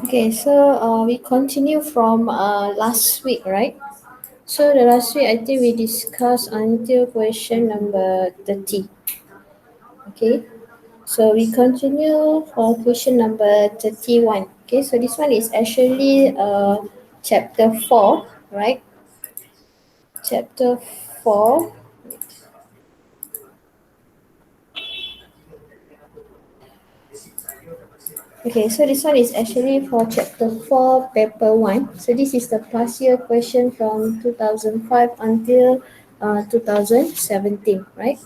Okay, so we continue from last week, right? So the last week I think we discussed until question number 30. Okay, so we continue for question number 31. Okay, so this one is actually chapter 4, right? Chapter 4. Okay, so this one is actually for chapter 4, paper 1. So this is the past year question from 2005 until 2017, right?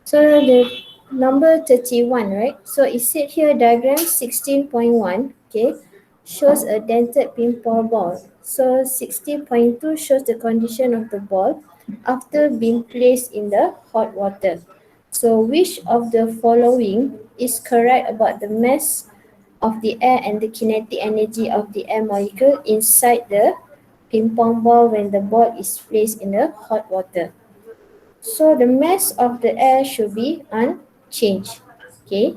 So the number 31, right? So it said here diagram 16.1, okay, shows a dented pinball ball. So 60.2 shows the condition of the ball after being placed in the hot water. So which of the following is correct about the mass of the air and the kinetic energy of the air molecule inside the ping pong ball when the ball is placed in the hot water? So the mass of the air should be unchanged. Okay,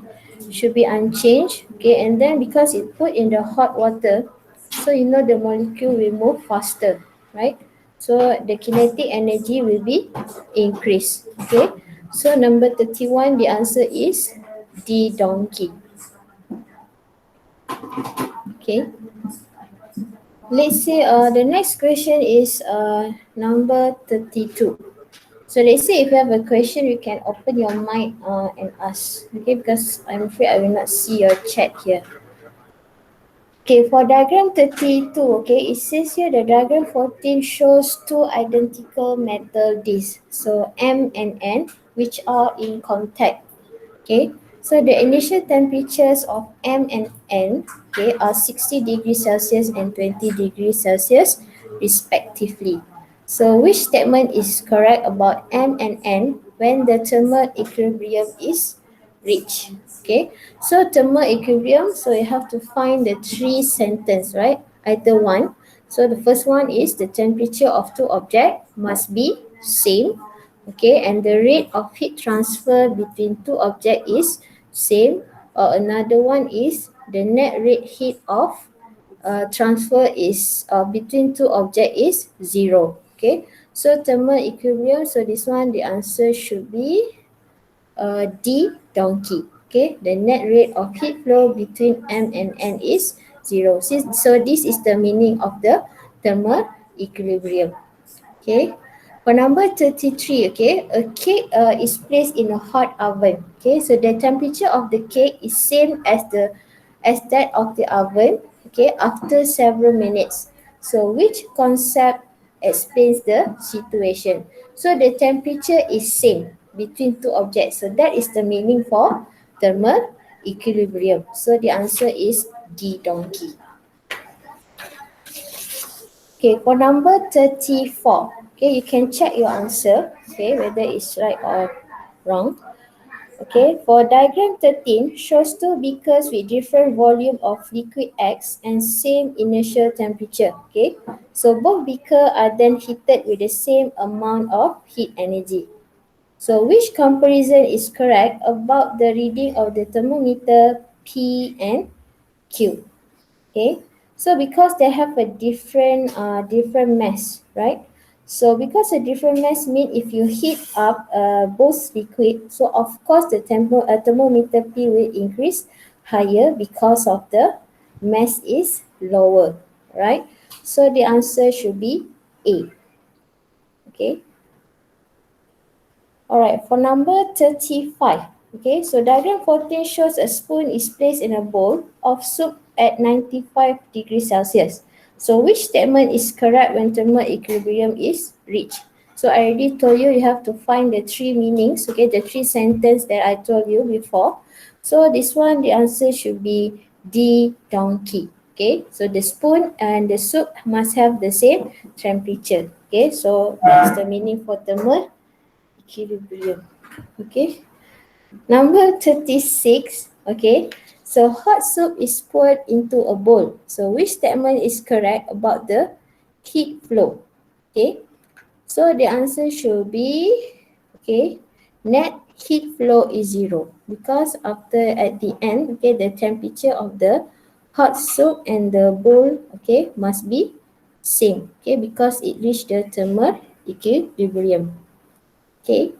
should be unchanged. Okay, and then because it put in the hot water, so you know the molecule will move faster, right? So the kinetic energy will be increased. Okay, so number 31, the answer is D donkey. Okay, let's say the next question is number 32. So let's say if you have a question, you can open your mic and ask. Okay, because I'm afraid I will not see your chat here. Okay, for diagram 32, okay, it says here the diagram 14 shows two identical metal discs. So M and N, which are in contact. Okay, so the initial temperatures of M and N, okay, are 60 degrees Celsius and 20 degrees Celsius respectively. So which statement is correct about M and N when the thermal equilibrium is reached? Okay, so thermal equilibrium, so you have to find the three sentence, right? Either one. So the first one is the temperature of two objects must be same. Okay, and the rate of heat transfer between two objects is same, or another one is the net rate heat of transfer is between two objects is zero. Okay, so thermal equilibrium, so this one the answer should be D donkey. Okay, the net rate of heat flow between M and N is zero. So this is the meaning of the thermal equilibrium. Okay. For number 33, okay, a cake is placed in a hot oven. Okay, so the temperature of the cake is same as that of the oven, okay, after several minutes. So which concept explains the situation? So the temperature is same between two objects. So that is the meaning for thermal equilibrium. So the answer is D donkey. Okay, for number 34, okay, you can check your answer, okay, whether it's right or wrong. Okay, for diagram 13, shows two beakers with different volume of liquid X and same initial temperature. Okay, so both beakers are then heated with the same amount of heat energy. So which comparison is correct about the reading of the thermometer P and Q? Okay, so because they have a different mass, right? So because a different mass mean if you heat up both liquid, so of course the thermometer P will increase higher because of the mass is lower, right? So the answer should be A. Okay. Alright, for number 35, okay, so diagram 14 shows a spoon is placed in a bowl of soup at 95 degrees Celsius. So which statement is correct when thermal equilibrium is reached? So I already told you have to find the three meanings, okay, the three sentences that I told you before. So this one, the answer should be D donkey. Okay, so the spoon and the soup must have the same temperature. Okay, so that's the meaning for thermal equilibrium. Okay. Number 36. Okay. So hot soup is poured into a bowl. So which statement is correct about the heat flow? Okay. So the answer should be, okay, net heat flow is zero because after at the end, okay, the temperature of the hot soup and the bowl, okay, must be same, okay, because it reached the thermal equilibrium. Okay.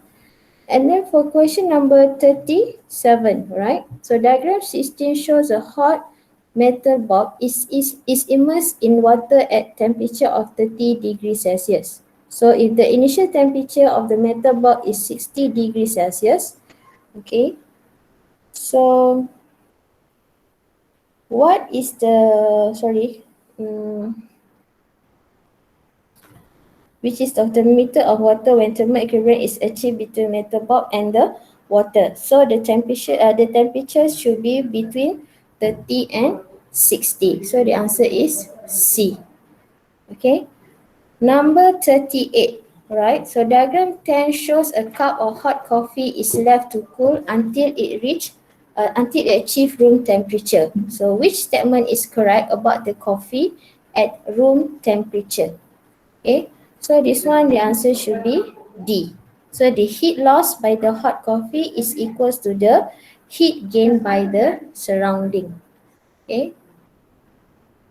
And then for question number 37, right? So diagram 16 shows a hot metal bulb is immersed in water at temperature of 30 degrees Celsius. So if the initial temperature of the metal bulb is 60 degrees Celsius, okay, so what is the, which is the thermometer of water when thermal equilibrium is achieved between metal bulb and the water. So the temperature should be between 30 and 60. So the answer is C. Okay. Number 38. Right. So diagram 10 shows a cup of hot coffee is left to cool until it achieves room temperature. So which statement is correct about the coffee at room temperature? Okay, so this one the answer should be D. So the heat lost by the hot coffee is equals to the heat gained by the surrounding. Okay,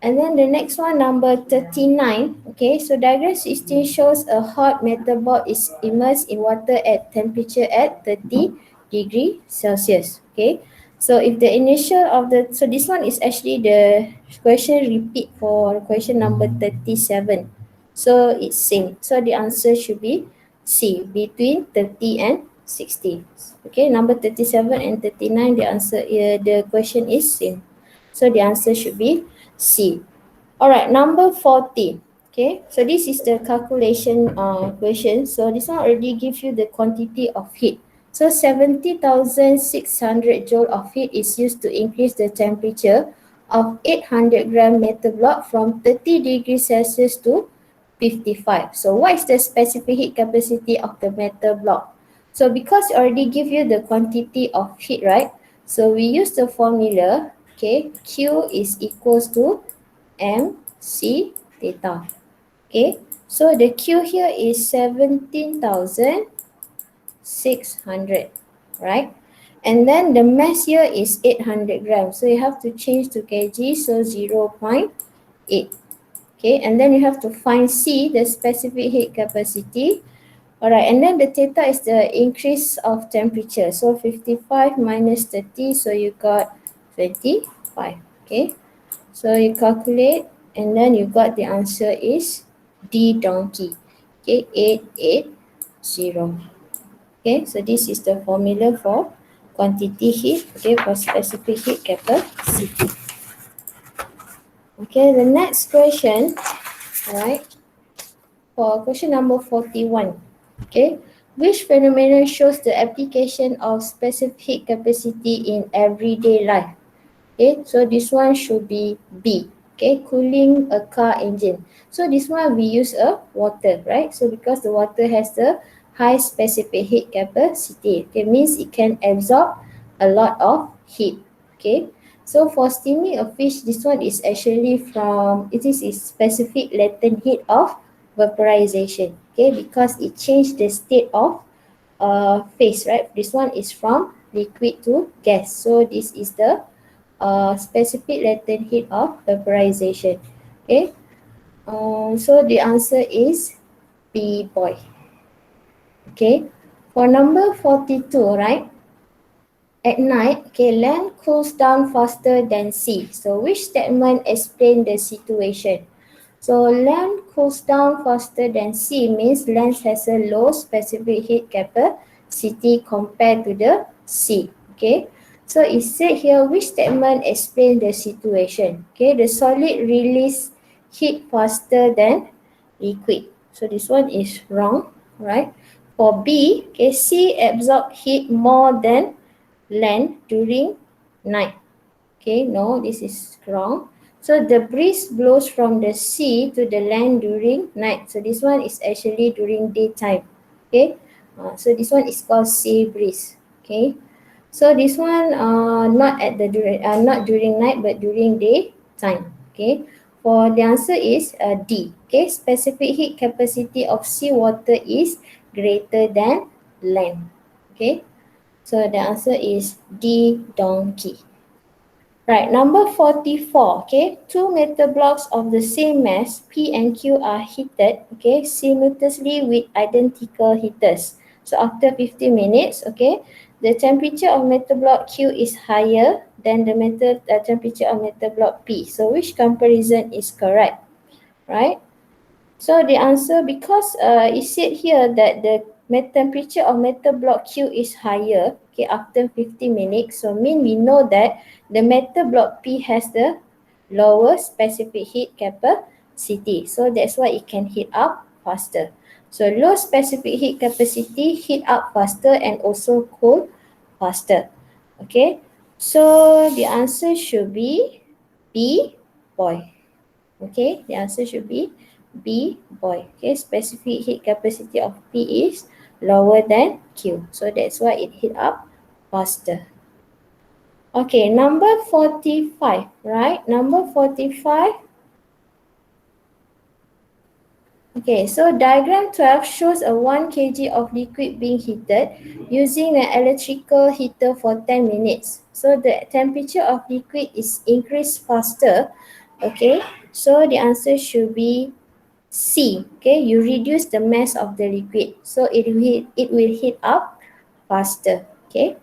and then the next one, number 39. Okay, so diagram 16 shows a hot metal ball is immersed in water at temperature at 30 degrees Celsius. Okay, so if the initial of the, so this one is actually the question repeat for question number 37. So it's same. So the answer should be C, between 30 and 60. Okay, number 37 and 39, the answer, the question is same. So the answer should be C. Alright, number 40. Okay, so this is the calculation question. So this one already gives you the quantity of heat. So 70,600 joule of heat is used to increase the temperature of 800 gram metal block from 30 degrees Celsius to 55. So what is the specific heat capacity of the metal block? So because it already give you the quantity of heat, right? So we use the formula, okay, Q is equals to MC theta. Okay, so the Q here is 17,600, right? And then the mass here is 800 grams. So you have to change to kg, so 0.8. Okay, and then you have to find C, the specific heat capacity. Alright, and then the theta is the increase of temperature. So 55 minus 30, so you got 25. Okay, so you calculate and then you got the answer is D donkey. Okay, 880. Okay, so this is the formula for quantity heat, okay, for specific heat capacity. Okay, the next question, right, for question number 41. Okay, which phenomenon shows the application of specific heat capacity in everyday life? Okay, so this one should be B. Okay, cooling a car engine. So this one we use a water, right? So because the water has the high specific heat capacity, okay, means it can absorb a lot of heat. Okay, so for steaming a fish, this one is actually from, it is specific latent heat of vaporization. Okay, because it changed the state of phase, right? This one is from liquid to gas. So this is the specific latent heat of vaporization. Okay, so the answer is B, boy. Okay, for number 42, right? At night, okay, land cools down faster than sea. So which statement explain the situation? So land cools down faster than sea means land has a low specific heat capacity compared to the sea. Okay, so it said here which statement explain the situation. Okay, the solid release heat faster than liquid. So this one is wrong, right? For B, okay, sea absorb heat more than land during night. Okay, no, this is wrong. So the breeze blows from the sea to the land during night. So this one is actually during daytime. Okay, so this one is called sea breeze. Okay, so this one not during night but during daytime. Okay, for the answer is D. Okay, specific heat capacity of seawater is greater than land. Okay, so the answer is D, donkey. Right, number 44, okay, two metal blocks of the same mass, P and Q, are heated, okay, simultaneously with identical heaters. So after 50 minutes, okay, the temperature of metal block Q is higher than the temperature of metal block P. So which comparison is correct, right? So the answer, because it said here that the temperature of metal block Q is higher, okay, after 50 minutes. So we know that the metal block P has the lower specific heat capacity. So that's why it can heat up faster. So low specific heat capacity heat up faster and also cool faster. Okay. So the answer should be B, boy. Okay, the answer should be B, boy. Okay, specific heat capacity of P is lower than Q. So that's why it heat up faster. Okay, number 45, right? Number 45. Okay, so diagram 12 shows a 1 kg of liquid being heated using an electrical heater for 10 minutes. So the temperature of liquid is increased faster. Okay, so the answer should be C. Okay, you reduce the mass of the liquid, so it will heat up faster. Okay.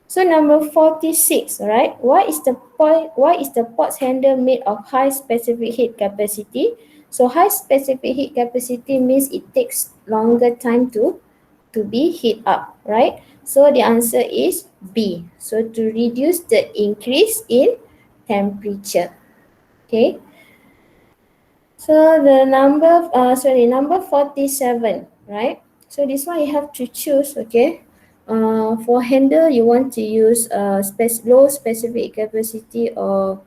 So number 46, right? Why is the pot's handle made of high specific heat capacity? So high specific heat capacity means it takes longer time to be heat up, right? So the answer is B. So to reduce the increase in temperature. Okay. So the number 47, right? So this one you have to choose, okay? For handle, you want to use low specific capacity or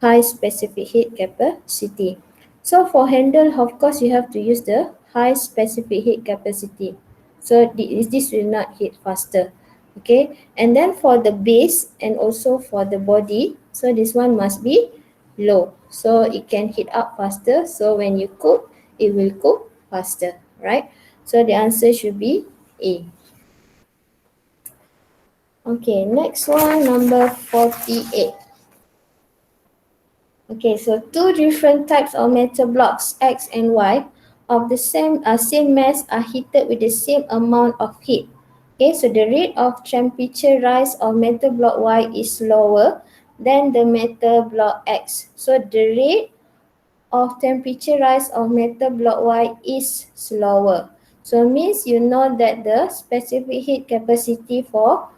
high specific heat capacity. So for handle, of course, you have to use the high specific heat capacity. So this will not heat faster, okay? And then for the base and also for the body, so this one must be low, so it can heat up faster. So when you cook, it will cook faster, right? So the answer should be A. Okay, next one, number 48. Okay, so two different types of metal blocks, X and Y, of the same mass are heated with the same amount of heat. Okay, so the rate of temperature rise of metal block Y is lower than the metal block X. So the rate of temperature rise of metal block Y is slower. So means you know that the specific heat capacity for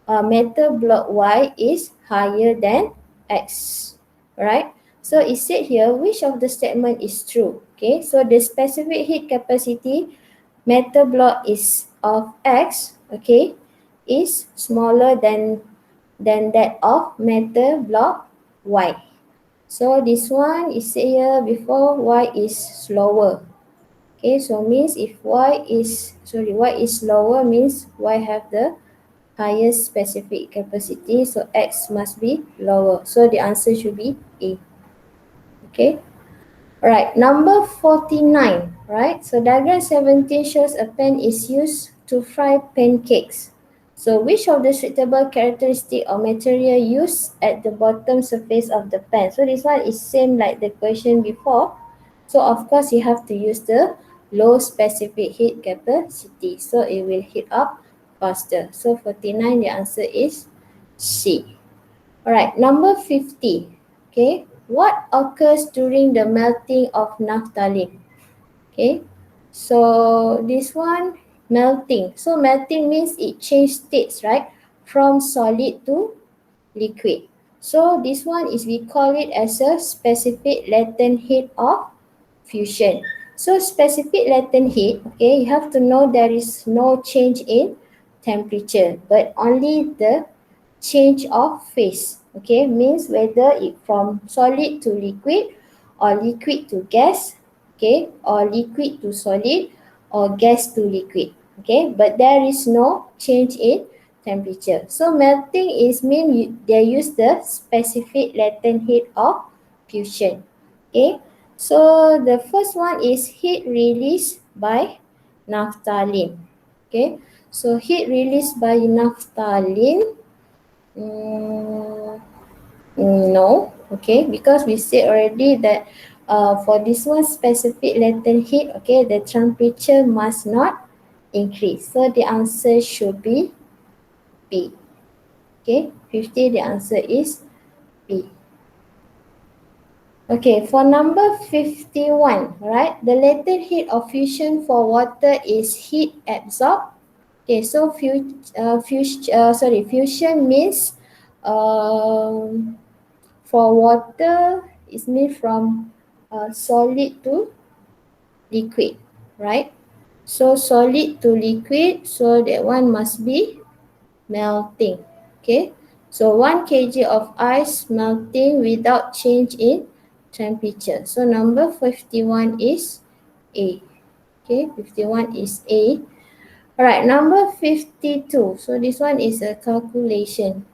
metal block Y is higher than X, right? So it said here, which of the statement is true? Okay, so the specific heat capacity metal block is of X, okay, is smaller than that of metal block Y. So this one is said here before Y is slower. Okay, so means if Y is slower means Y have the highest specific capacity, so X must be lower. So the answer should be A. Okay. Right, number 49, right? So diagram 17 shows a pan is used to fry pancakes. So which of the suitable characteristic or material used at the bottom surface of the pan? So this one is same like the question before. So of course you have to use the low specific heat capacity. So it will heat up faster. So 49, the answer is C. Alright, number 50. Okay, what occurs during the melting of naphthalene? Okay, so this one, melting. So melting means it changes states, right? From solid to liquid. So this one is, we call it as a specific latent heat of fusion. So specific latent heat, okay, you have to know there is no change in temperature, but only the change of phase. Okay, means whether it from solid to liquid or liquid to gas, okay, or liquid to solid or gas to liquid. Okay, but there is no change in temperature. So melting is they use the specific latent heat of fusion. Okay, so the first one is heat released by naphthalene. Okay, so heat released by naphthalene. Mm, No, okay, because we said already that for this one specific latent heat, okay, the temperature must not increase. So the answer should be B. Okay, 50, the answer is B. Okay, for number 51, right, the latent heat of fusion for water is heat absorbed. Okay, so fusion means um, for water is made from solid to liquid, right? So solid to liquid, so that one must be melting. Okay, so 1 kg of ice melting without change in temperature. So number 51 is A. Okay, 51 is A. Alright, number 52. So this one is a calculation.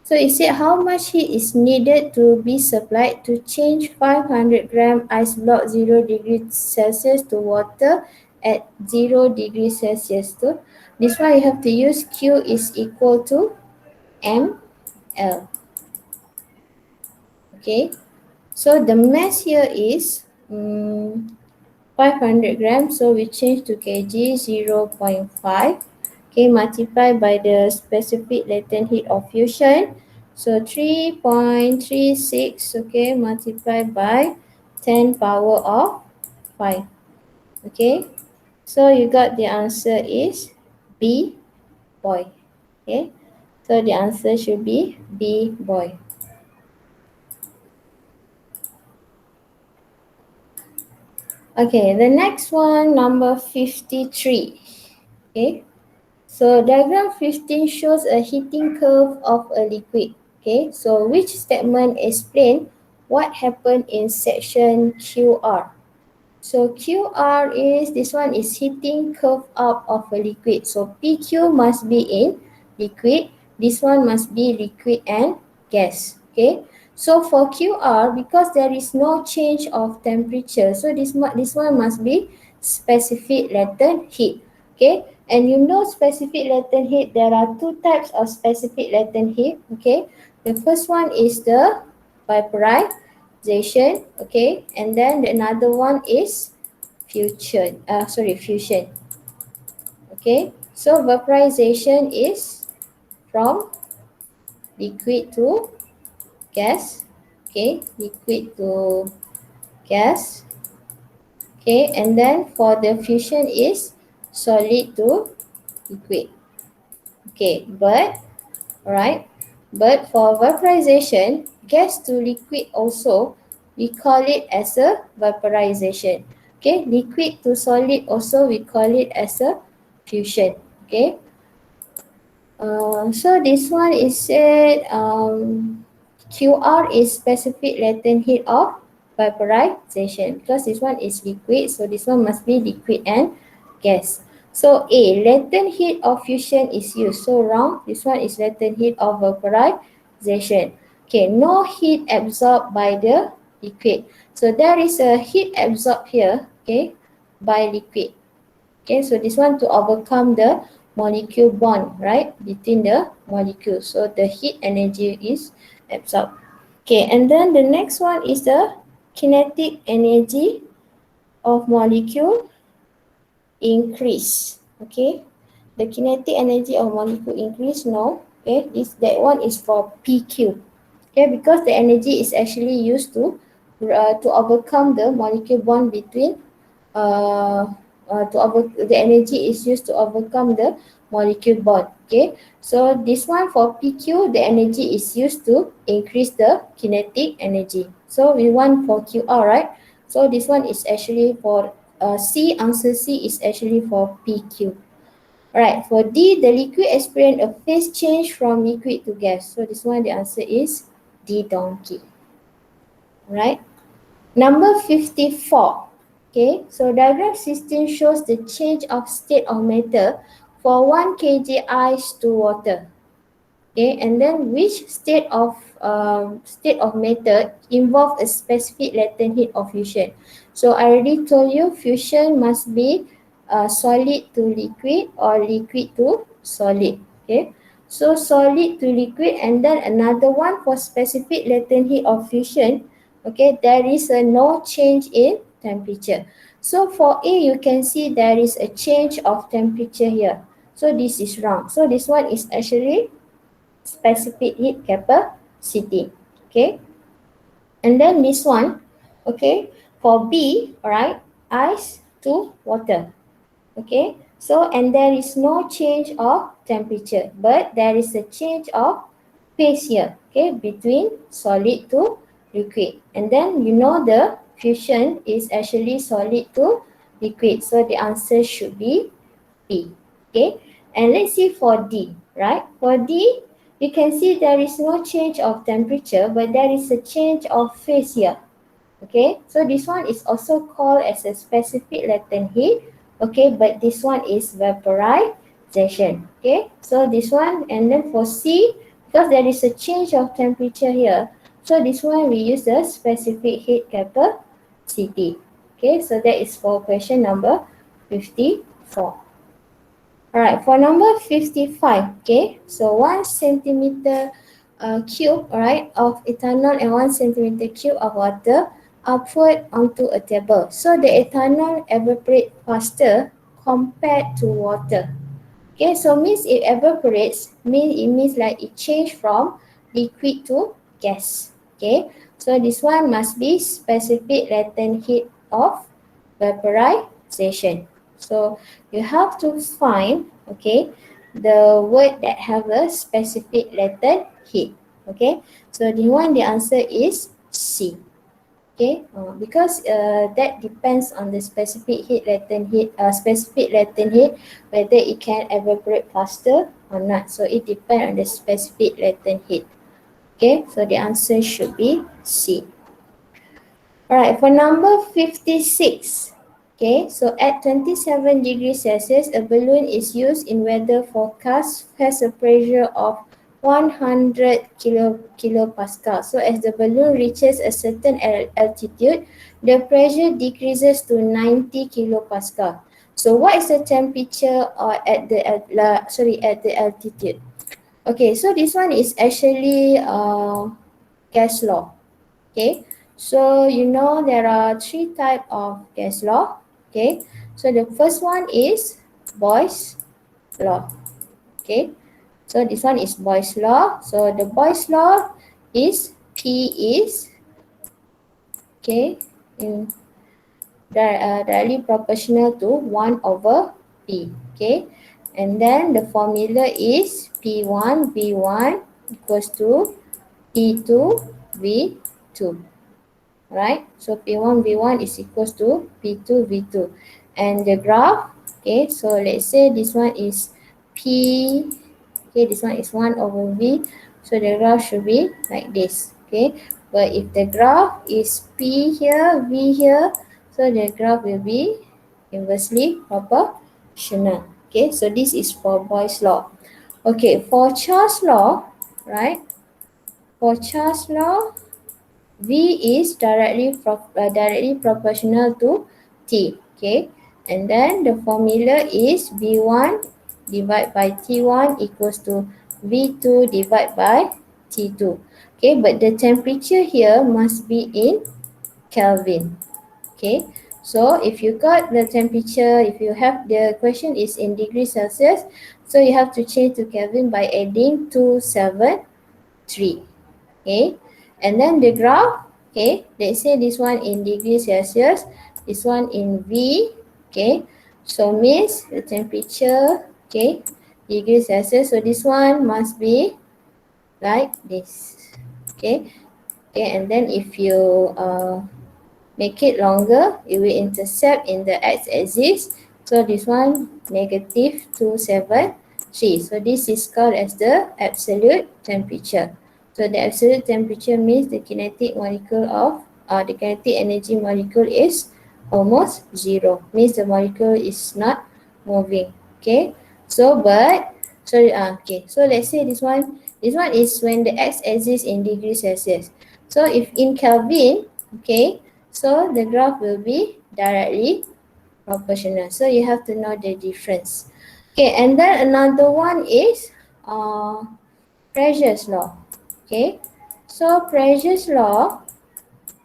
So it said how much heat is needed to be supplied to change 500 gram ice block 0 degrees Celsius to water at 0 degrees Celsius. So this one you have to use Q is equal to ml. Okay. So the mass here is 500 grams. So we change to kg 0.5. Okay, multiply by the specific latent heat of fusion. So 3.36, okay, multiplied by 10 power of 5. Okay, so you got the answer is B, boy. Okay, so the answer should be B, boy. Okay, the next one, number 53. Okay, so diagram 15 shows a heating curve of a liquid. Okay, so which statement explain what happened in section QR? So QR is, this one is heating curve up of a liquid. So PQ must be in liquid. This one must be liquid and gas. Okay. So for QR, because there is no change of temperature, so this one must be specific latent heat. Okay. And you know specific latent heat, there are two types of specific latent heat. Okay. The first one is the vaporization, okay, and then another one is fusion. Okay, so vaporization is from liquid to gas. Okay, liquid to gas. Okay, and then for the fusion is solid to liquid. Okay, but alright, but for vaporization, gas to liquid also, we call it as a vaporization. Okay, liquid to solid also we call it as a fusion. Okay, so this one is said QR is specific latent heat of vaporization because this one is liquid, so this one must be liquid and gas. So A, latent heat of fusion is used. So wrong, this one is latent heat of vaporization. Okay, no heat absorbed by the liquid. So there is a heat absorbed here, okay, by liquid. Okay, so this one to overcome the molecule bond, right, between the molecules. So the heat energy is absorbed. Okay, and then the next one is the kinetic energy of molecule increase. Okay, the kinetic energy of molecule increase, no. Okay, that one is for PQ. Okay, because the energy is actually used to overcome the molecule bond between uh, the energy is used to overcome the molecule bond. Okay, so this one for PQ, the energy is used to increase the kinetic energy. So we want for QR, right? So this one is actually for C. Answer C is actually for PQ. Alright, for D, the liquid experience a phase change from liquid to gas. So this one, the answer is D, donkey. Alright. Number 54. Okay, so diagram 16 shows the change of state of matter for 1 kg ice to water. Okay, and then which state of matter involve a specific latent heat of fusion? So I already told you fusion must be solid to liquid or liquid to solid. Okay, So solid to liquid, and then another one for specific latent heat of fusion. Okay, there is a no change in temperature. So for A, you can see there is a change of temperature here. So this is wrong. So this one is actually specific heat capacity. Okay, and then this one, okay, for B, all right, ice to water. Okay, so and there is no change of temperature, but there is a change of phase here, okay, between solid to liquid. And then you know the fusion is actually solid to liquid, so the answer should be B. Okay, and let's see for D, right? For D, you can see there is no change of temperature, but there is a change of phase here. Okay, so this one is also called as a specific latent heat. Okay, but this one is vaporization. Okay, so this one, and then for C, because there is a change of temperature here, so this one we use the specific heat capacity. Okay, so that is for question number 54. Alright, for number 55, okay, so 1 centimeter cube, alright, of ethanol and 1 centimeter cube of water are put onto a table. So the ethanol evaporates faster compared to water. Okay, so means it evaporates, it means like it changed from liquid to gas. Okay, so this one must be specific latent heat of vaporization. So you have to find, okay, the word that have a specific latent heat. Okay, so the answer is C. Okay, because that depends on the specific latent heat, whether it can evaporate faster or not. So it depends on the specific latent heat. Okay, so the answer should be C. Alright, for number 56, okay, so at 27 degrees Celsius, a balloon is used in weather forecast has a pressure of 100 kilopascal. So as the balloon reaches a certain altitude, the pressure decreases to 90 kilopascal. So what is the temperature at the altitude? Okay, so this one is actually gas law. Okay, so you know there are three types of gas law. Okay, so the first one is Boyle's law. Okay, so this one is Boyle's law. So the Boyle's law is P is, okay, in directly proportional to 1 over P. Okay, and then the formula is P1 V1 equals to P2 V2. Right, so P1 V1 is equals to P2 V2, and the graph, okay, so let's say this one is P, okay, this one is 1 over V, so the graph should be like this. Okay, but if the graph is P here, V here, so the graph will be inversely proportional. Okay, so this is for Boyle's law. Okay, for Charles law, right, for Charles law, V is directly proportional to T. Okay, and then the formula is V1 divided by T1 equals to V2 divided by T2. Okay, but the temperature here must be in Kelvin. Okay, so if you got the temperature, if you have the question is in degrees Celsius, so you have to change to Kelvin by adding 273. Okay, and then the graph, okay, let's say this one in degrees Celsius, this one in V, okay, so means the temperature, okay, degrees Celsius, so this one must be like this. Okay, okay, and then if you make it longer, it will intercept in the x-axis. So this one negative 273. So this is called as the absolute temperature. So the absolute temperature means the kinetic molecule of the kinetic energy molecule is almost zero. Means the molecule is not moving. Okay. So okay. So let's say this one is when the x-axis in degrees Celsius. So if in Kelvin, okay, so the graph will be directly proportional. So you have to know the difference. Okay, and then another one is Pressures law. Okay, so pressures law,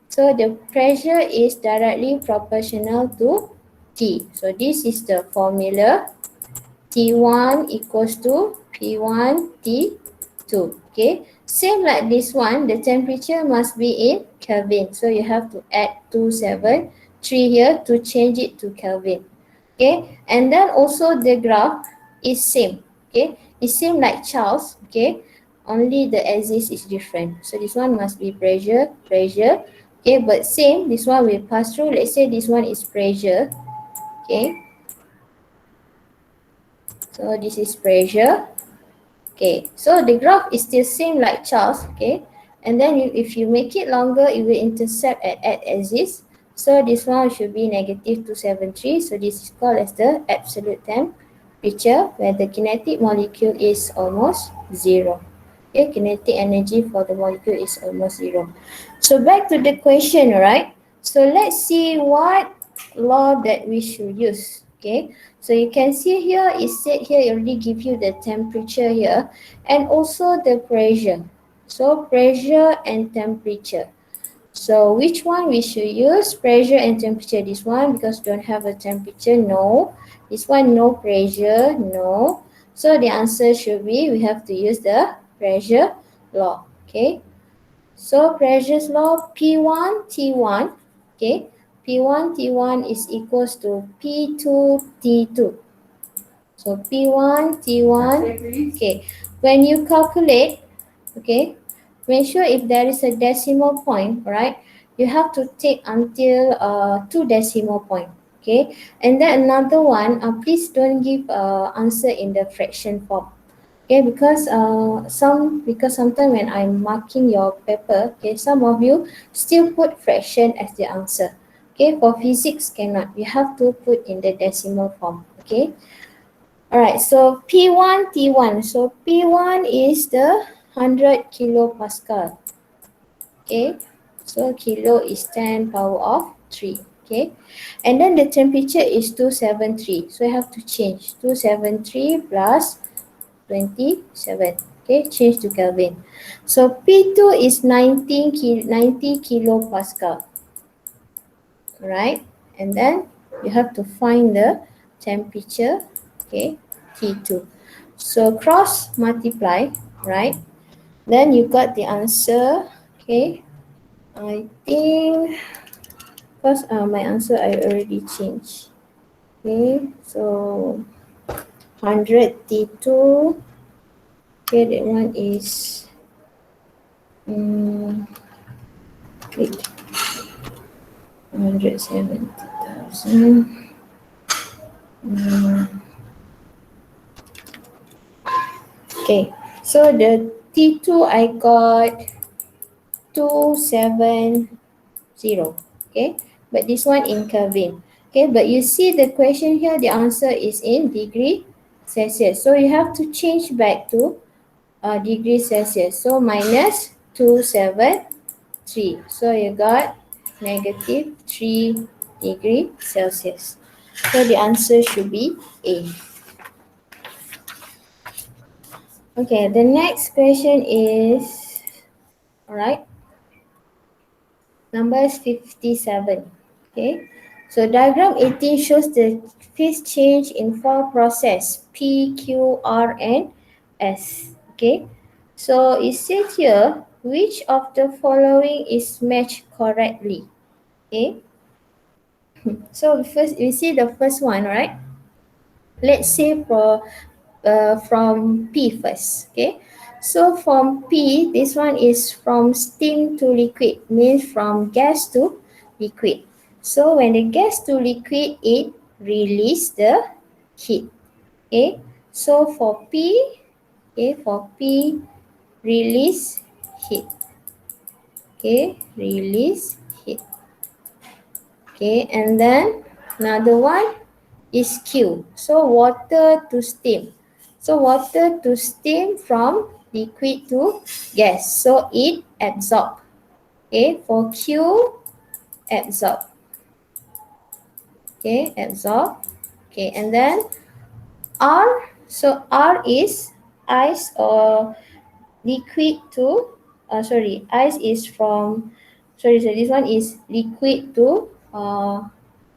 so the pressure is directly proportional to T. So this is the formula. T1 equals to P1 T2. Okay, same like this one, the temperature must be in Kelvin. So you have to add 273 here to change it to Kelvin. Okay, and then also the graph is same. Okay, it's same like Charles. Okay, only the axis is different. So this one must be pressure, pressure. Okay, but same, this one will pass through. Let's say this one is pressure. Okay, so this is pressure. Okay, so the graph is still same like Charles. Okay, and then if you make it longer, it will intercept at axis. So this one should be negative 273. So this is called as the absolute temperature, where the kinetic molecule is almost zero. Okay, kinetic energy for the molecule is almost zero. So back to the question, right? So let's see what law that we should use. Okay, so you can see here, it said here, it already give you the temperature here and also the pressure. So pressure and temperature. So which one we should use? Pressure and temperature. This one because don't have a temperature, no. This one no pressure, no. So the answer should be, we have to use the pressure law. Okay. So pressure's law, P1 T1. Okay. P1 T1 is equals to P2 T2. So P1 T1. Okay. When you calculate, okay, make sure if there is a decimal point, right, you have to take until two decimal point. Okay, and then another one, please don't give answer in the fraction form. Okay, because sometimes when I'm marking your paper, okay, some of you still put fraction as the answer. Okay, for physics cannot, you have to put in the decimal form. Okay. Alright, so P1 T1. So P1 is the 100 kilopascal. Okay, so kilo is 10 power of 3. Okay, and then the temperature is 273. So I have to change 273 plus 27. Okay, change to Kelvin. So P2 is 90 kilopascal. Right, and then you have to find the temperature. Okay, T2. So cross multiply, right? Then you got the answer. Okay, I think because my answer I already changed. Okay, so 100 T2. Okay, that one is wait, 170,000. Okay, so the T2 I got 270. Okay, but this one in Kelvin. Okay, but you see the question here, the answer is in degree Celsius. So you have to change back to degree Celsius. So minus 273. So you got negative 3 degree Celsius. So the answer should be A. Okay, the next question is, all right, number is 57. Okay, so diagram 18 shows the phase change in four process P, Q, R, and S. Okay, so it says here, which of the following is matched correctly? Okay, so first we see the first one, right? Let's say from P first. Okay, so from P, this one is from steam to liquid, means from gas to liquid. So when the gas to liquid, it release the heat. Okay, so for P, okay, for P, release heat. Okay, release heat. Okay, and then another one is Q. So water to steam. So water to steam from liquid to gas. So it absorb. Okay, for Q, absorb. Okay, absorb. Okay, and then R. So R is ice or liquid to, ice is from, so this one is liquid to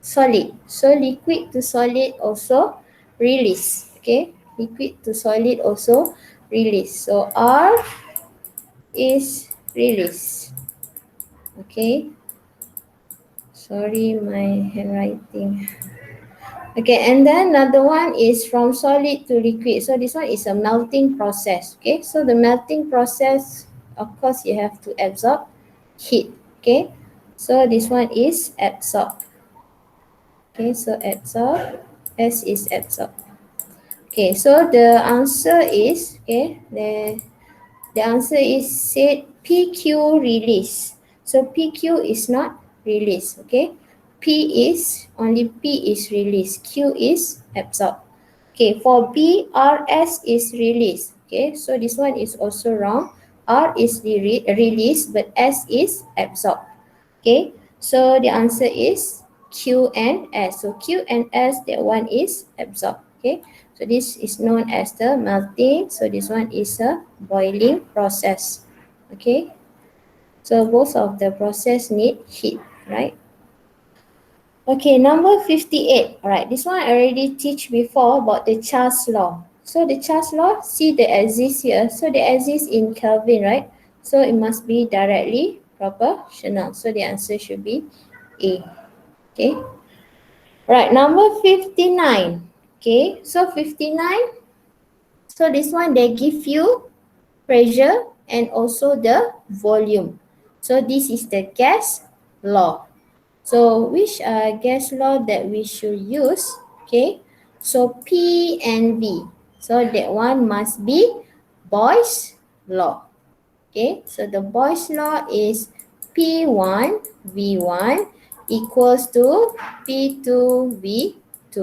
solid. So liquid to solid also release. Okay, liquid to solid also release. So R is release. Okay, sorry my handwriting. Okay, and then another one is from solid to liquid. So this one is a melting process. Okay, so the melting process, of course, you have to absorb heat. Okay, so this one is absorb. Okay, so absorb, S is absorb. Okay, so the answer is, okay, the answer is said PQ release. So PQ is not release, okay? Only P is release. Q is absorb. Okay, for B, RS is release. Okay, so this one is also wrong. R is release, but S is absorb. Okay, so the answer is Q and S. So Q and S, that one is absorb. Okay, so this is known as the melting. So this one is a boiling process. Okay, so both of the process need heat, right? Okay, number 58. All right, this one I already teach before about the Charles law. So the Charles law, see the axis here. So the axis in Kelvin, right? So it must be directly proportional. So the answer should be A. Okay. Right, number 59. Okay, so 59. So this one they give you pressure and also the volume. So this is the gas law. So which gas law that we should use? Okay, so P and V. So that one must be Boyle's law. Okay, so the Boyle's law is P1 V1 equals to P2 V2.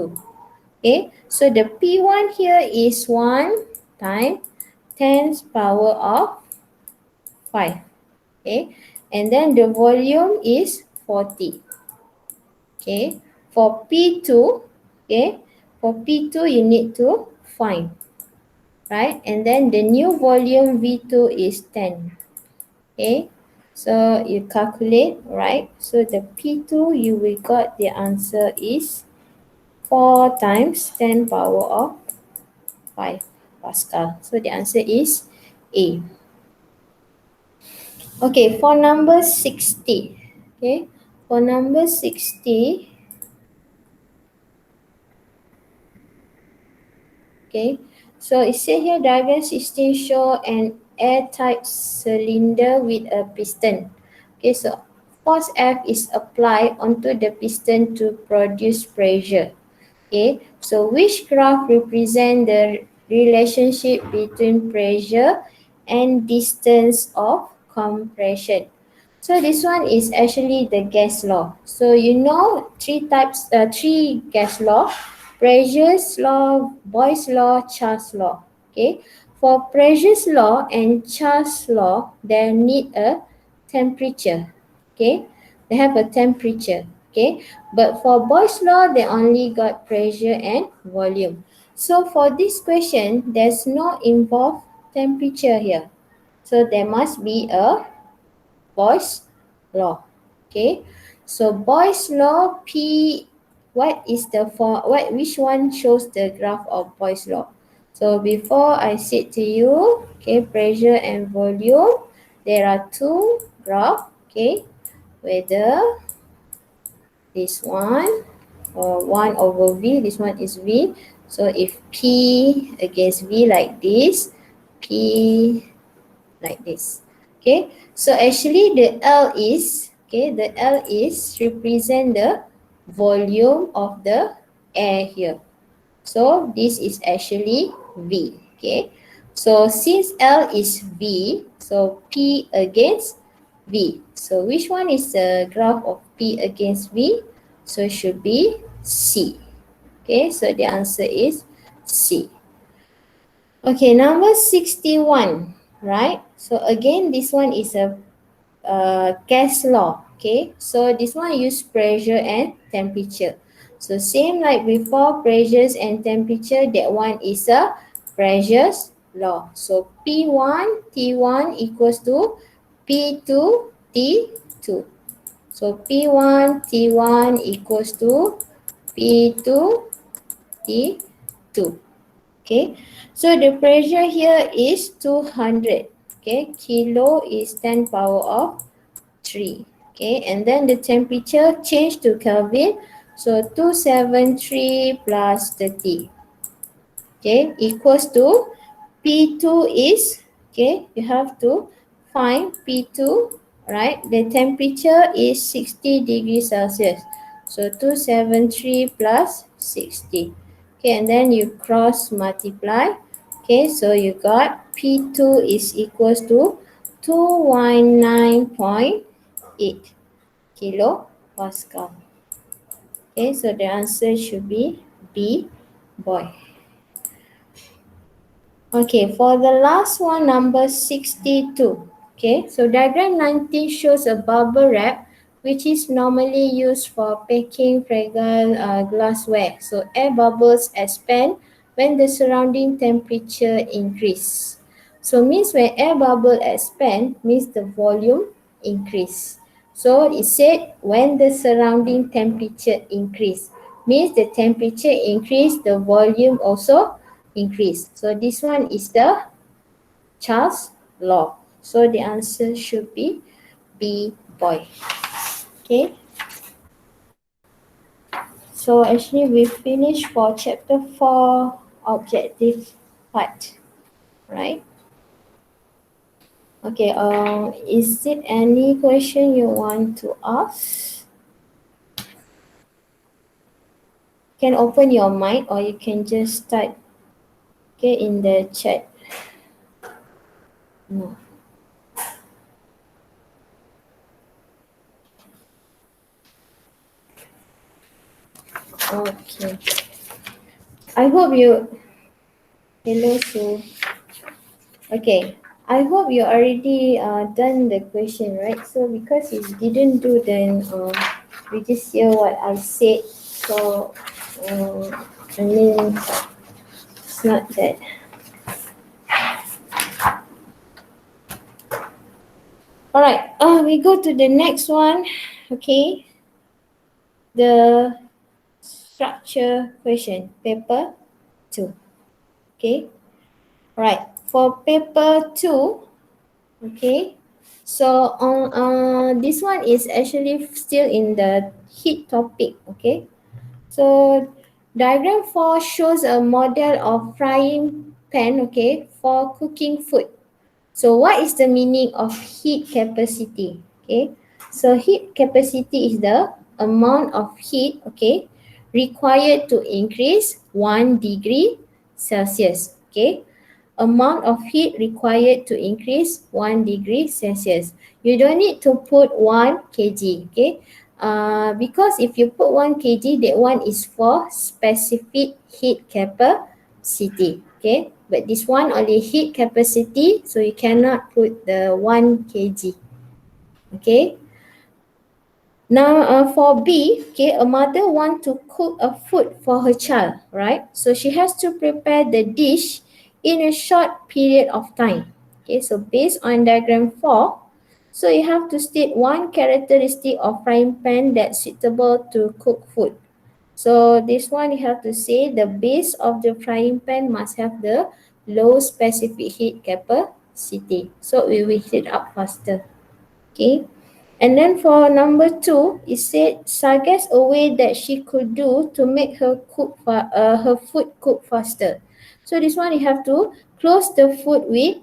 Okay, so the P1 here is 1 times 10 power of 5. Okay, and then the volume is 40. Okay, for P2, okay, for P2 you need to find, right? And then the new volume V2 is 10. Okay, so you calculate, right? So the P2 you will got the answer is 4 times 10 power of 5 Pascal. So the answer is A. Okay, for number 60. Okay, for number 60, okay, so it says here diagram 16 show an airtight cylinder with a piston. Okay, so force F is applied onto the piston to produce pressure. Okay, so which graph represent the relationship between pressure and distance of compression? So this one is actually the gas law. So you know three gas law: Pressure's law, Boyle's law, Charles law. Okay, for Pressure's law and Charles law, they need a temperature. Okay, they have a temperature. Okay, but for Boyle's law, they only got pressure and volume. So for this question, there's no involved temperature here. So there must be a Boyle's law. Okay, so Boyle's law P, what is the for what which one shows the graph of Boyle's law? So before I said to you, okay, pressure and volume, there are two graph. Okay, whether this one or 1 over V, this one is V. So if P against V like this, P like this. Okay, so actually the L is, okay, the L is represent the volume of the air here. So this is actually V. Okay, so since L is V, so P against V. So which one is the graph of P against V? So it should be C. Okay, so the answer is C. Okay, number 61, right? So again, this one is a gas law. Okay, so this one use pressure and temperature. So same like before, pressures and temperature, that one is a pressure's law. So P1 T1 equals to P2 T2. So P1 T1 equals to P2 T2. Okay, so the pressure here is 200. Okay, kilo is 10 power of 3. Okay, and then the temperature change to Kelvin. So 273 plus 30. Okay, equals to P2 is, okay, you have to find P2, right? The temperature is 60 degrees Celsius. So 273 plus 60. Okay, and then you cross multiply. Okay, so you got P2 is equals to 219.8 kilo Pascal. Okay, so the answer should be B, boy. Okay, for the last one, number 62. Okay, so diagram 19 shows a bubble wrap which is normally used for packing fragile glassware. So air bubbles expand when the surrounding temperature increase. So means when air bubble expand means the volume increase. So it said when the surrounding temperature increase means the temperature increase, the volume also increase. So this one is the Charles law. So the answer should be B, boy. Okay. So actually we finished for chapter 4 objective part, right? Okay, is it any question you want to ask? You can open your mic or you can just type, okay, in the chat. No. Okay. I hope you, hello Sue. Okay, I hope you already done the question, right? So because you didn't do, then you just hear what I said. So I mean, it's not that. All right. We go to the next one. Okay, the structure question, paper 2. Okay. All right. For paper 2. Okay, so on this one is actually still in the heat topic. Okay, so diagram 4 shows a model of frying pan, okay, for cooking food. So what is the meaning of heat capacity? Okay, so heat capacity is the amount of heat, okay, required to increase 1 degree Celsius. Okay, amount of heat required to increase 1 degree Celsius. You don't need to put 1 kg, okay? Because if you put 1 kg, that one is for specific heat capacity, okay? But this one only heat capacity, so you cannot put the 1 kg, okay? Now, for B, okay, a mother want to cook a food for her child, right? So she has to prepare the dish in a short period of time. Okay, so based on diagram 4, so you have to state one characteristic of frying pan that's suitable to cook food. So this one you have to say the base of the frying pan must have the low specific heat capacity. So we will heat up faster. Okay. And then for number 2, it said suggest a way that she could do to make her food cook faster. So this one you have to close the food with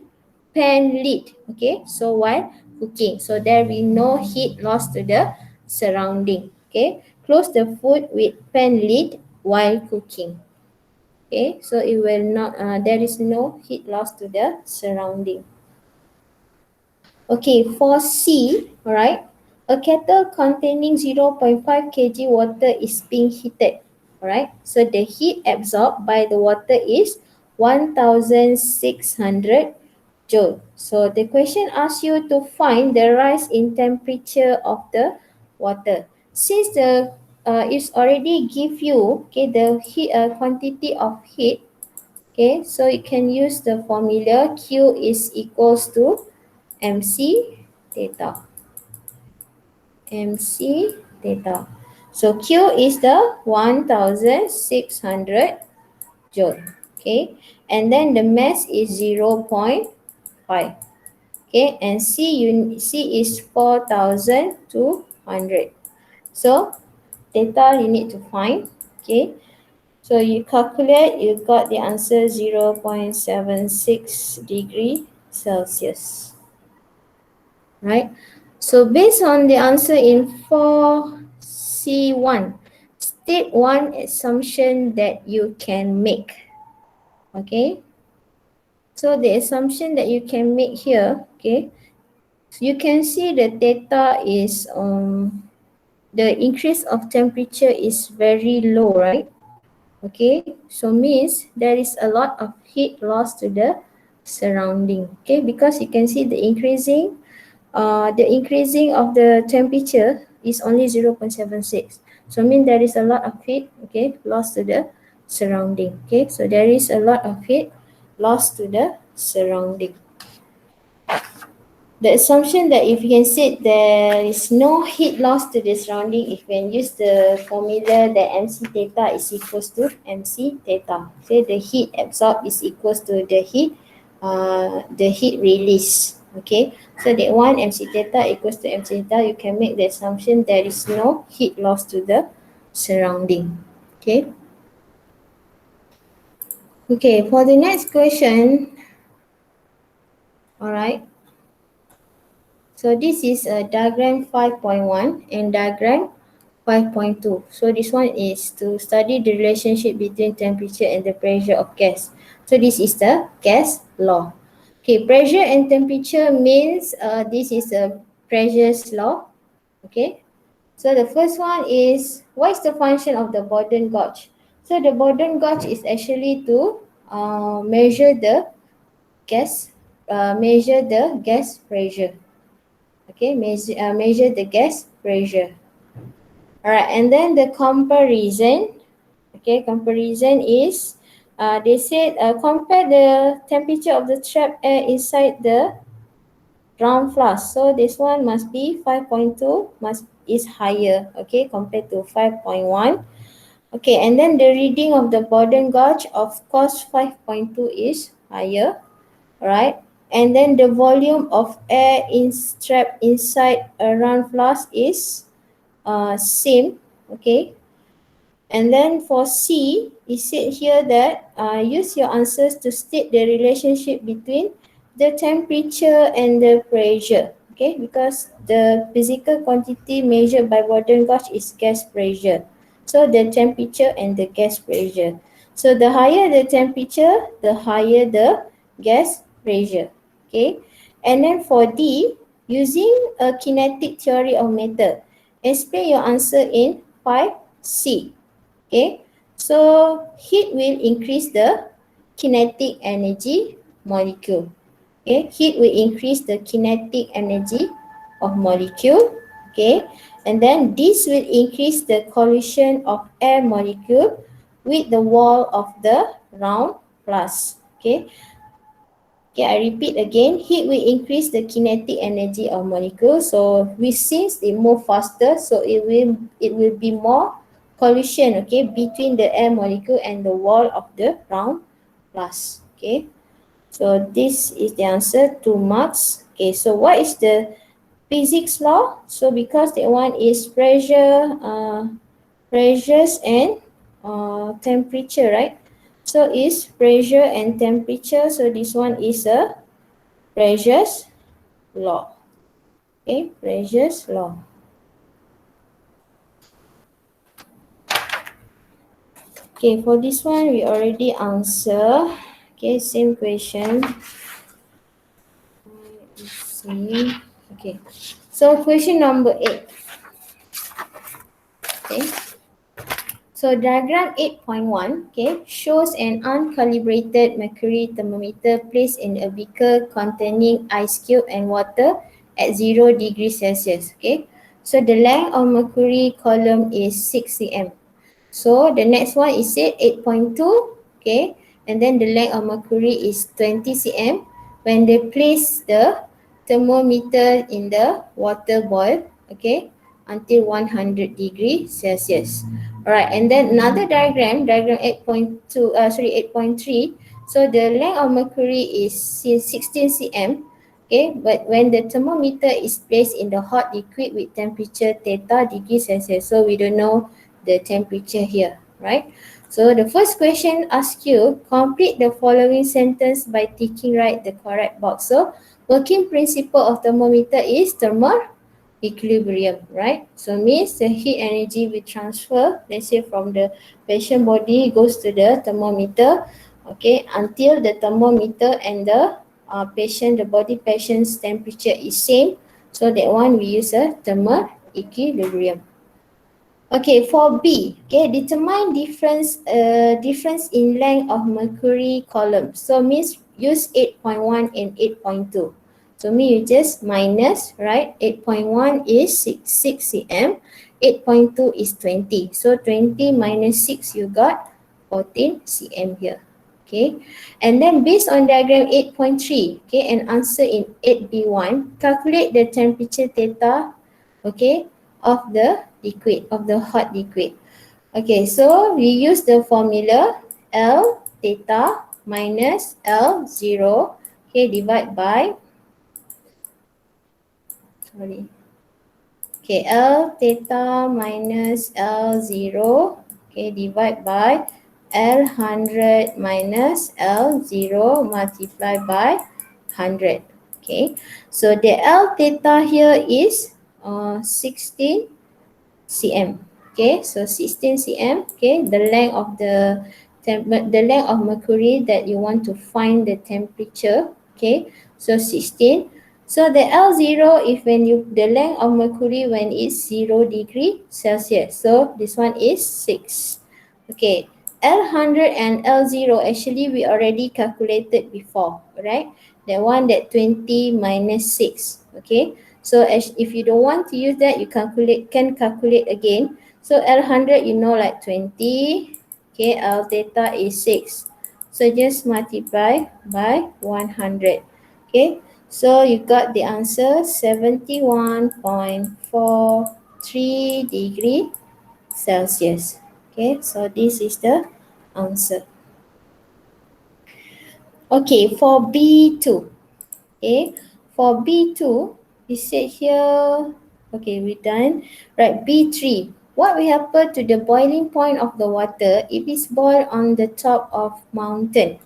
pan lid. Okay, so while cooking, so there will be no heat lost to the surrounding. Okay, close the food with pan lid while cooking. Okay, so it will not. There is no heat lost to the surrounding. Okay, for C, alright, a kettle containing 0.5 kg water is being heated, alright. So the heat absorbed by the water is 1600 joule. So the question asks you to find the rise in temperature of the water. Since it's already give you, okay, the heat quantity of heat, Okay, so you can use the formula Q is equals to MC theta. MC theta. So Q is the 1600 joule. Okay, and then the mass is 0.5. Okay, and C is 4200. So theta you need to find. Okay, so you calculate, you got the answer 0.76 degree Celsius. Right? So based on the answer in 4C1, state one assumption that you can make. Okay? So the assumption that you can make here, okay, so you can see the data is the increase of temperature is very low, right? Okay, so means there is a lot of heat loss to the surrounding. Okay, because you can see the increasing of the temperature is only 0.76. So mean there is a lot of heat, okay, lost to the surrounding. Okay, so there is a lot of heat lost to the surrounding. The assumption that if you can say there is no heat loss to the surrounding, if you can use the formula that MC theta is equals to MC theta. Okay, the heat absorbed is equals to the heat release. Okay, so that one MC theta equals to MC theta, you can make the assumption there is no heat loss to the surrounding. Okay. Okay, for the next question, all right. So this is a diagram 5.1 and diagram 5.2. So this one is to study the relationship between temperature and the pressure of gas. So this is the gas law. Okay, pressure and temperature means this is a pressure's law. Okay, so the first one is what is the function of the Bourdon gauge? So the Bourdon gauge is actually to measure the gas, measure the gas pressure. Okay, measure the gas pressure. All right, and then the comparison. Okay, comparison is they said compare the temperature of the trapped air inside the ground flask. So this one must be 5.2 is higher, okay, compared to 5.1. Okay, and then the reading of the Bourdon gauge, of course 5.2 is higher, right? And then the volume of air trapped inside a round flask is same, okay. And then for C, it said here that use your answers to state the relationship between the temperature and the pressure. Okay, because the physical quantity measured by Bourdon gauge is gas pressure. So the temperature and the gas pressure. So the higher the temperature, the higher the gas pressure. Okay, and then for D, using a kinetic theory of matter, explain your answer in 5C. Okay, so heat will increase the kinetic energy molecule. Okay, heat will increase the kinetic energy of molecule. Okay, and then this will increase the collision of air molecule with the wall of the round flask. Okay, okay, I repeat again, heat will increase the kinetic energy of molecules. So since they move faster, so it will be more collision, okay, between the air molecule and the wall of the round flask. Okay, so this is the answer, 2 marks. Okay, so what is the physics law? So because that one is pressures and temperature, right? So is pressure and temperature. So this one is a pressures law. Okay, pressures law. Okay, for this one we already answer. Okay, same question. Let's see. Okay, so question number 8. Okay. So diagram 8.1, okay, shows an uncalibrated mercury thermometer placed in a beaker containing ice cube and water at 0 degrees Celsius. Okay, so the length of mercury column is 6 cm. So the next one is said 8.2, okay, and then the length of mercury is 20 cm when they place the thermometer in the water boil, okay, until 100 degree Celsius. Alright, and then another diagram 8.2, 8.3. So the length of mercury is 16 cm, okay, but when the thermometer is placed in the hot liquid with temperature theta degree Celsius, so we don't know the temperature here, right? So the first question asks you, complete the following sentence by ticking right the correct box. So working principle of thermometer is thermal equilibrium, right? So means the heat energy will transfer, let's say from the patient body goes to the thermometer, okay, until the thermometer and the the body patient's temperature is same. So that one we use a thermal equilibrium. Okay, for B, okay, determine difference in length of mercury column. So means use 8.1 and 8.2. So me you just minus, right? 8.1 is 6 cm, 8.2 is 20. So 20 minus 6 you got 14 cm here. Okay, and then based on diagram 8.3, okay, and answer in 8B1, calculate the temperature theta, okay, of the liquid, of the hot liquid. Okay, so we use the formula L theta minus L0, okay, divide by, sorry, okay, L theta minus L0, okay, divide by L100 minus L0 multiplied by 100. Okay, so the L theta here is 16 cm. Okay, so 16 cm. Okay, the length of the length of mercury that you want to find the temperature. Okay, so 16. So the L0, if when you the length of mercury when it's 0 degree Celsius. So this one is 6. Okay, L100 and L0 actually we already calculated before, right? The one that 20 minus 6. Okay, so if you don't want to use that, you can calculate again. So L100 you know like 20, okay, L theta is 6. So just multiply by 100. Okay, so you got the answer 71.43 degree Celsius. Okay, so this is the answer. Okay, for B2. Okay, for B2, we said here, okay, we're done. Right, B3. What will happen to the boiling point of the water if it's boiled on the top of mountain?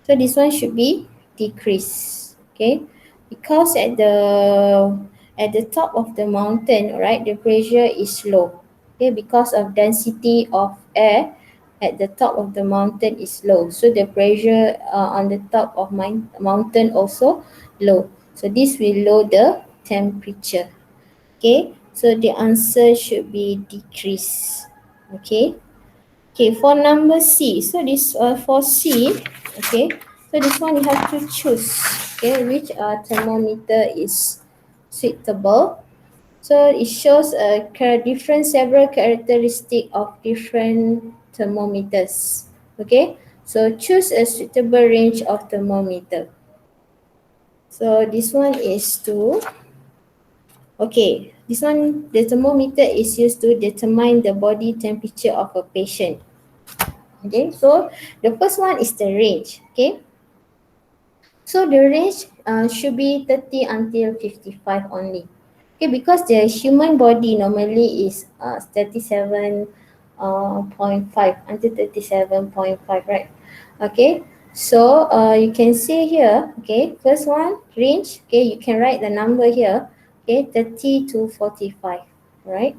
So this one should be decreased, okay? Because at the top of the mountain, right, the pressure is low, okay? Because of density of air at the top of the mountain is low, so the pressure on the top of mountain also low. So this will lower the temperature, okay? So the answer should be decrease, okay? Okay, for number C, so this for C, okay, so this one you have to choose, okay, which thermometer is suitable. So it shows several characteristic of different thermometers, okay. So choose a suitable range of thermometer. So this one is to, okay, this one, the thermometer is used to determine the body temperature of a patient. Okay, so the first one is the range. Okay, so the range should be 30 until 55 only. Okay, because the human body normally is 37.5 until 37.5, right? Okay, so you can see here, okay, first one, range, okay, you can write the number here, okay, 30 to 45, right?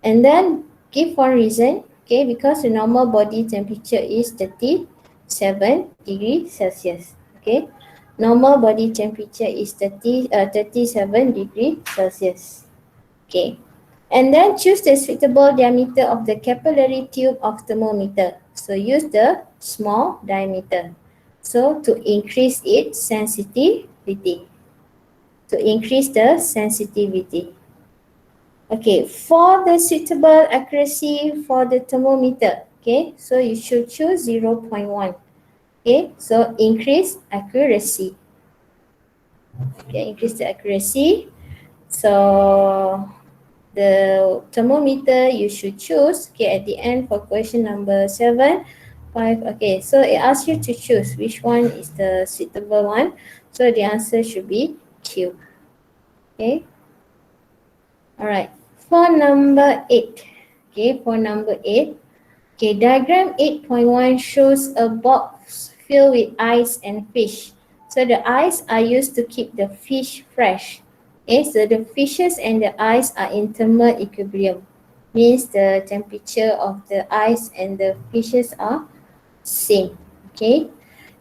And then give one reason, okay, because the normal body temperature is 37 degrees Celsius. Okay, normal body temperature is 37 degrees Celsius. Okay, and then choose the suitable diameter of the capillary tube of thermometer. So use the small diameter. So to increase its sensitivity. To increase the sensitivity. Okay, for the suitable accuracy for the thermometer, okay, so you should choose 0.1. Okay, so increase accuracy. Okay, increase the accuracy. So the thermometer you should choose, okay, at the end for question number 7, 5. Okay, so it asks you to choose which one is the suitable one. So the answer should be Q. Okay, all right. For number 8, okay, for number 8, okay, diagram 8.1 shows a box filled with ice and fish. So the ice are used to keep the fish fresh. Okay, so the fishes and the ice are in thermal equilibrium. Means the temperature of the ice and the fishes are same. Okay.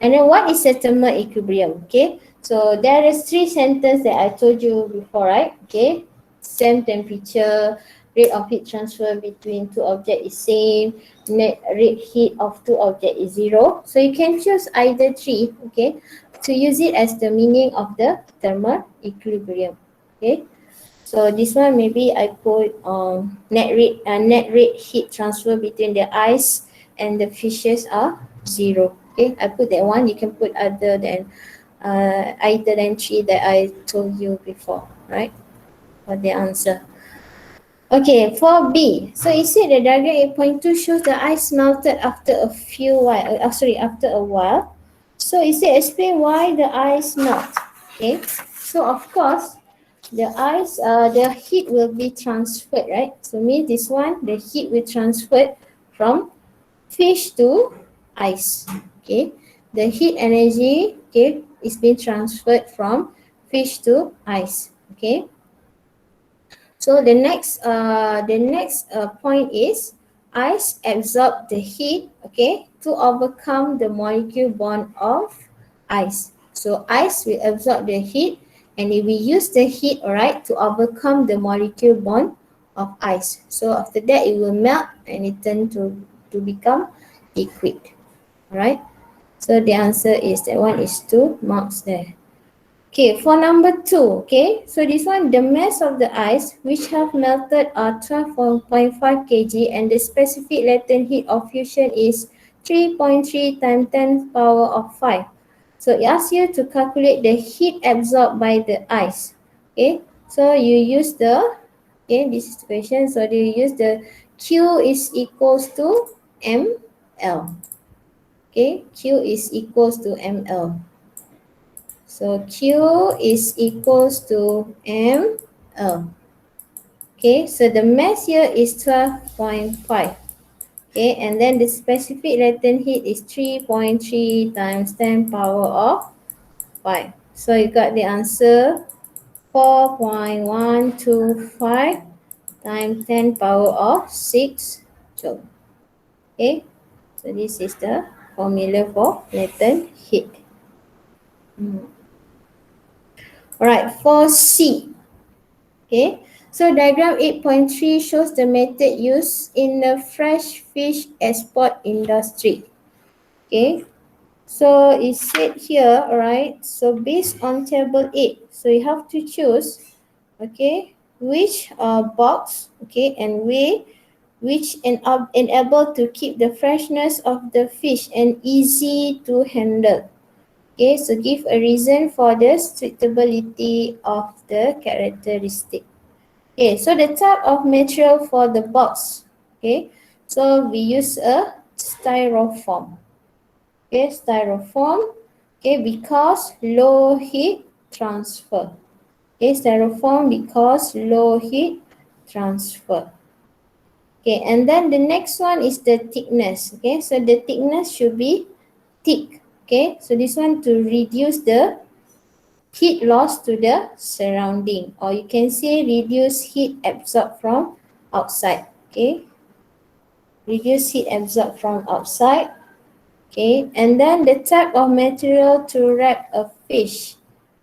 And then what is a thermal equilibrium? Okay. So there is 3 sentences that I told you before, right? Okay. Same temperature, rate of heat transfer between two objects is same, net rate heat of two objects is 0. So you can choose either 3, okay, to use it as the meaning of the thermal equilibrium. Okay. So this one maybe I put net rate heat transfer between the ice and the fishes are 0. Okay, I put that one. You can put either than 3 that I told you before, right? For the answer. Okay, for B. So it said the diagram 8.2 shows the ice melted after a few while. After a while. So it said explain why the ice melt. Okay. So of course, the heat will be transferred, right? So means this one, the heat will transfer from fish to ice. Okay. The heat energy, okay, is being transferred from fish to ice. Okay. So the next point is ice absorb the heat, okay, to overcome the molecule bond of ice. So ice will absorb the heat and it will use the heat, alright, to overcome the molecule bond of ice. So after that it will melt and it turn to become liquid. Alright. So the answer is that one is 2 marks there. Okay, for number 2, okay, so this one, the mass of the ice which have melted are 12.5 kg and the specific latent heat of fusion is 3.3 times 10 power of 5. So it asks you to calculate the heat absorbed by the ice. Okay, so you use this is the question, so you use the Q is equals to ml. Okay, Q is equals to ml. So Q is equals to ml. Okay, so the mass here is 12.5. Okay, and then the specific latent heat is 3.3 times 10 power of 5. So you got the answer 4.125 times 10 power of 6 joule. Okay, so this is the formula for latent heat. Alright, for C. Okay, so diagram 8.3 shows the method used in the fresh fish export industry. Okay, so it said here, alright, so based on table 8, so you have to choose, okay, which box, okay, and way which enable to keep the freshness of the fish and easy to handle. Okay, so give a reason for the suitability of the characteristic. Okay, so the type of material for the box, okay, so we use a styrofoam. Okay, styrofoam, okay, because low heat transfer. Okay, styrofoam because low heat transfer. Okay, and then the next one is the thickness. Okay, so the thickness should be thick. Okay, so this one to reduce the heat loss to the surrounding, or you can say reduce heat absorbed from outside. Okay, reduce heat absorbed from outside. Okay, and then the type of material to wrap a fish.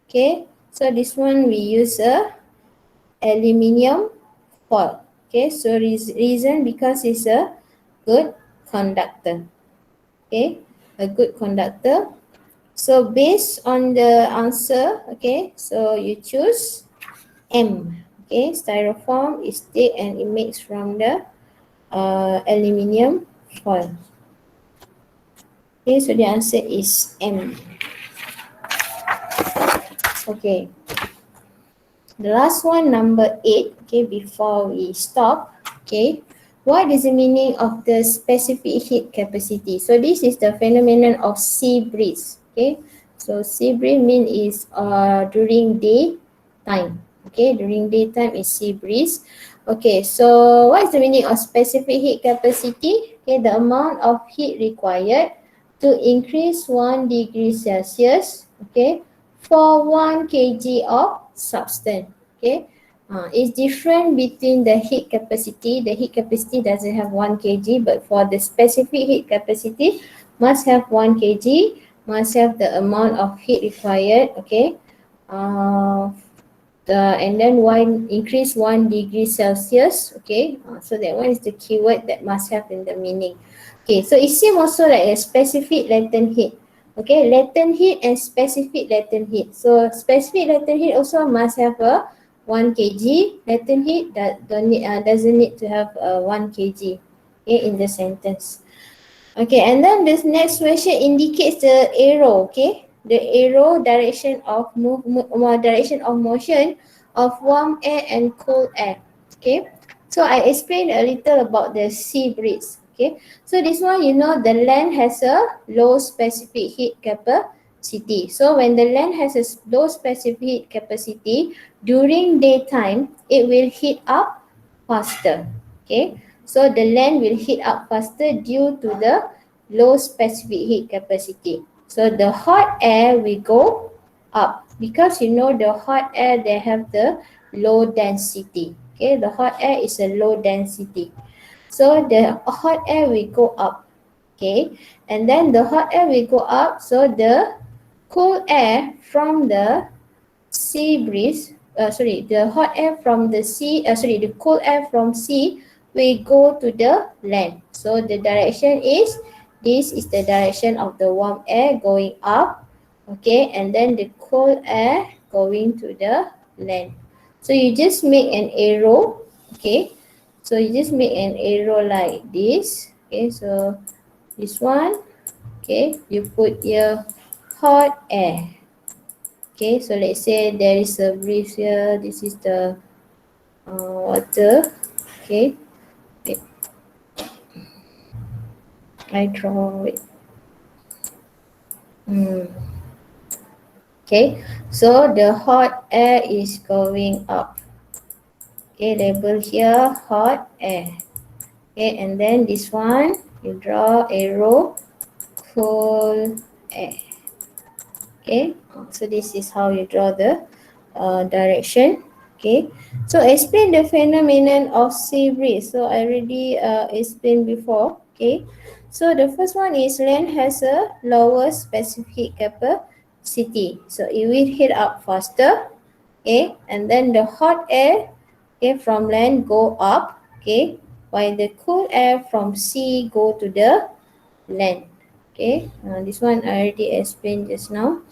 Okay, so this one we use a aluminium foil. Okay, so reason because it's a good conductor. Okay, a good conductor. So based on the answer, okay, so you choose M. Okay, styrofoam is thick and it makes from the aluminium foil. Okay, so the answer is M. Okay, the last one, number 8. Okay, before we stop, okay, what is the meaning of the specific heat capacity? So this is the phenomenon of sea breeze. Okay, so sea breeze mean is during daytime. Okay, during daytime is sea breeze. Okay, so what is the meaning of specific heat capacity? Okay, the amount of heat required to increase 1 degree Celsius, okay, for 1 kg of substance. Okay, it's different between the heat capacity. The heat capacity doesn't have 1 kg, but for the specific heat capacity, must have 1 kg, must have the amount of heat required. Okay, uh, and then one increase 1 degree Celsius. Okay, so that one is the keyword that must have in the meaning. Okay, so it seems also like a specific latent heat. Okay, latent heat and specific latent heat. So specific latent heat also must have a 1 kg. Latent heat that doesn't need to have 1 kg. Okay, in the sentence. Okay, and then this next question indicates the arrow. Okay, the arrow direction of direction of motion of warm air and cold air. Okay, so I explained a little about the sea breeze. Okay, so this one, you know, the land has a low specific heat capacity. So when the land has a low specific heat capacity, during daytime it will heat up faster. Okay, so the land will heat up faster due to the low specific heat capacity. So the hot air will go up because you know the hot air, they have the low density. Okay, the hot air is a low density. So the hot air will go up. Okay, and then the hot air will go up. So the cool air from the sea breeze, the hot air from the sea, the cold air from sea will go to the land. So the direction is, this is the direction of the warm air going up, okay, and then the cold air going to the land. So you just make an arrow, okay. So you just make an arrow like this, okay. So this one, okay, you put here hot air. Okay, so let's say there is a breeze here. This is the water. Okay, wait, I draw it. Okay, so the hot air is going up. Okay, label here hot air. Okay, and then this one you draw arrow cool air. Okay, so this is how you draw the direction. Okay, so explain the phenomenon of sea breeze. So I already explained before. Okay, so the first one is land has a lower specific capacity, so it will heat up faster. Okay, and then the hot air, okay, from land go up. Okay, while the cool air from sea go to the land. Okay, this one I already explained just now.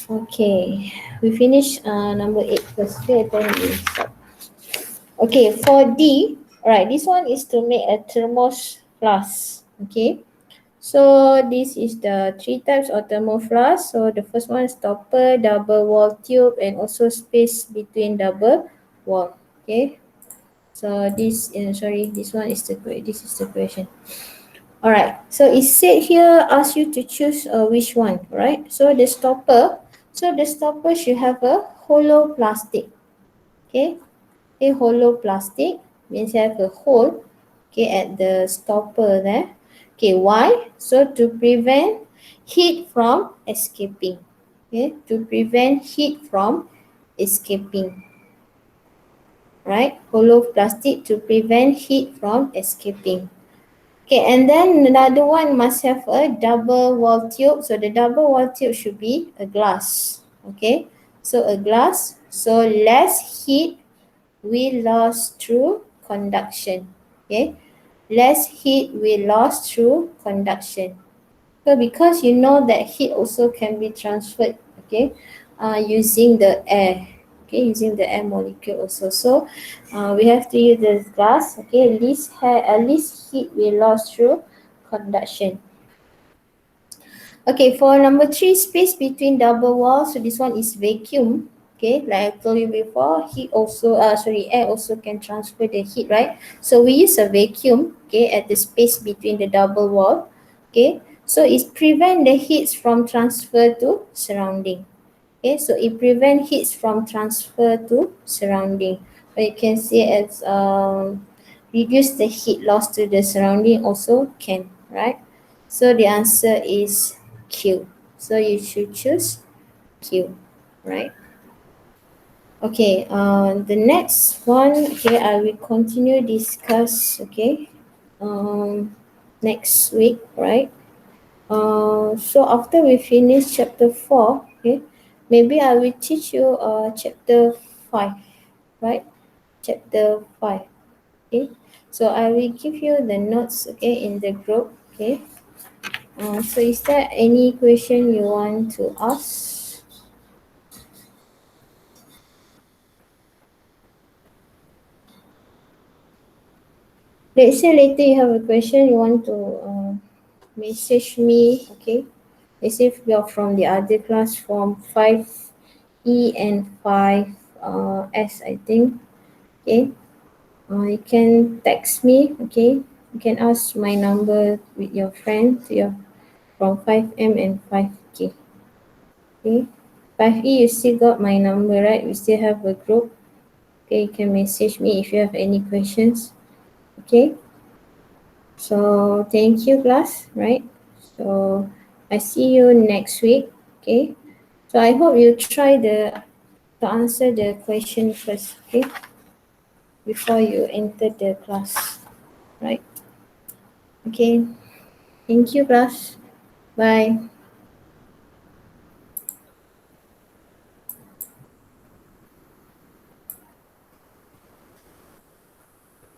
Okay, we finish number 8 first. Okay, then we stop. Okay, for D, alright, this one is to make a thermos flask. Okay, so this is the 3 types of thermos flask. So the first one is stopper, double wall tube, and also space between double wall. Okay, so this this one is this is the question. Alright, so it said here ask you to choose which one, right? So the stopper, should have a hollow plastic. Okay, a hollow plastic means have a hole, okay, at the stopper there. Okay, why? So to prevent heat from escaping. Okay, to prevent heat from escaping. Right, hollow plastic to prevent heat from escaping. Okay, and then another one must have a double wall tube. So the double wall tube should be a glass. Okay, so a glass, so less heat will lost through conduction. Okay, less heat will lost through conduction. So because you know that heat also can be transferred, okay, using the air, okay, using the air molecule also. So we have to use this glass, okay, at least heat will lost through conduction. Okay, for number 3, space between double walls. So this one is vacuum. Okay, like I told you before, air also can transfer the heat, right? So we use a vacuum, okay, at the space between the double wall. Okay, so it prevent the heats from transfer to surrounding. Okay, so it prevent heats from transfer to surrounding. Or you can say as reduce the heat loss to the surrounding also can, right? So the answer is Q. So you should choose Q, right? Okay, the next one, okay, I will continue discuss, okay, next week, right? So after we finish chapter 4, okay, maybe I will teach you chapter 5, right? Chapter 5, okay. So I will give you the notes, okay, in the group, okay. So is there any question you want to ask? Let's say later you have a question you want to message me, okay? Let's say if you're from the other class from 5E and 5S, I think, okay? You can text me, okay? You can ask my number with your friend to your from 5M and 5K, okay? 5E, you still got my number, right? We still have a group. Okay, you can message me if you have any questions. Okay. So thank you, class, right? So I see you next week. Okay. So I hope you try to answer the question first, okay? Before you enter the class. Right. Okay. Thank you, class. Bye.